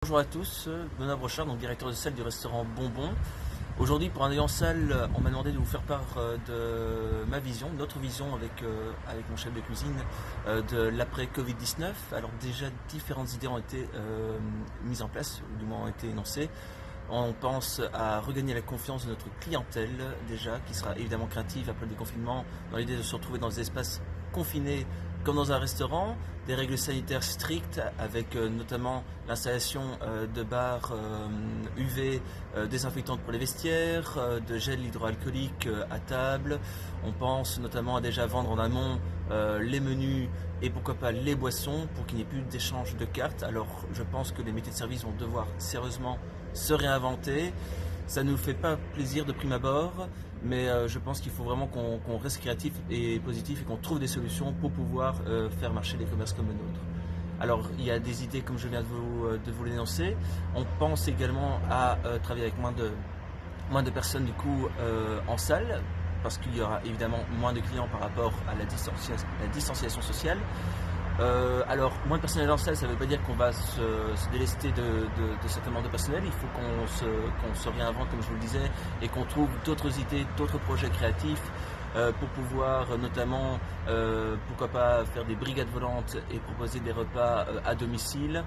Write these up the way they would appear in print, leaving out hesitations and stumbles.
Bonjour à tous, Benoît Brochard, donc directeur de salle du restaurant Bonbon. Aujourd'hui, pour un œil en salle, on m'a demandé de vous faire part de ma vision, notre vision avec mon chef de cuisine de l'après-Covid-19. Alors déjà, différentes idées ont été mises en place, ou du moins ont été énoncées. On pense à regagner la confiance de notre clientèle déjà, qui sera évidemment craintive après le déconfinement, dans l'idée de se retrouver dans des espaces confinés comme dans un restaurant, des règles sanitaires strictes avec notamment l'installation de barres UV désinfectantes pour les vestiaires, de gel hydroalcoolique à table. On pense notamment à déjà vendre en amont les menus et pourquoi pas les boissons pour qu'il n'y ait plus d'échange de cartes. Alors je pense que les métiers de service vont devoir sérieusement se réinventer. Ça ne nous fait pas plaisir de prime abord, mais je pense qu'il faut vraiment qu'on reste créatif et positif et qu'on trouve des solutions pour pouvoir faire marcher les commerces comme le nôtre. Alors il y a des idées comme je viens de vous l'énoncer. On pense également à travailler avec moins de personnes du coup en salle, parce qu'il y aura évidemment moins de clients par rapport à la distanciation sociale. Alors, moins de personnel en salle, ça ne veut pas dire qu'on va se délester de certains membres de personnel. Il faut qu'on se réinvente, comme je vous le disais, et qu'on trouve d'autres idées, d'autres projets créatifs pour pouvoir notamment, pourquoi pas, faire des brigades volantes et proposer des repas à domicile.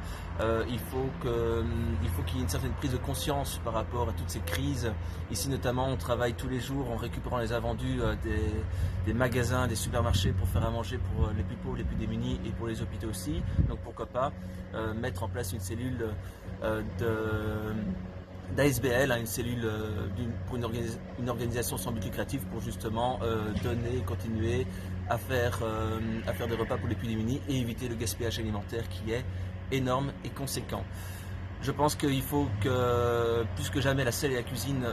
Il faut qu'il y ait une certaine prise de conscience par rapport à toutes ces crises. Ici notamment, on travaille tous les jours en récupérant les invendus des magasins, des supermarchés pour faire à manger pour les plus pauvres, les plus démunis et pour les hôpitaux aussi. Donc pourquoi pas mettre en place une cellule d'ASBL, une cellule pour une organisation sans but lucratif pour justement donner, continuer à faire des repas pour les plus démunis et éviter le gaspillage alimentaire qui est énorme et conséquent. Je pense qu'il faut que plus que jamais la salle et la cuisine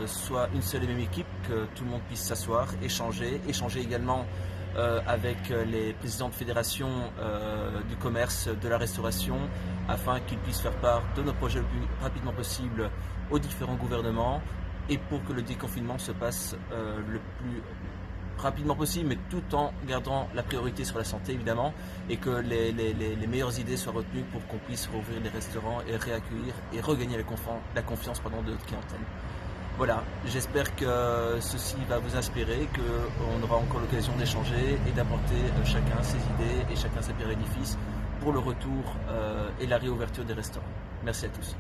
soient une seule et même équipe, que tout le monde puisse s'asseoir, échanger également avec les présidents de fédération du commerce, de la restauration, afin qu'ils puissent faire part de nos projets le plus rapidement possible aux différents gouvernements et pour que le déconfinement se passe le plus rapidement possible, mais tout en gardant la priorité sur la santé évidemment, et que les meilleures idées soient retenues pour qu'on puisse rouvrir les restaurants et réaccueillir et regagner la confiance de notre clientèle. Voilà, j'espère que ceci va vous inspirer, qu'on aura encore l'occasion d'échanger et d'apporter chacun ses idées et chacun ses pierres édifices pour le retour et la réouverture des restaurants. Merci à tous.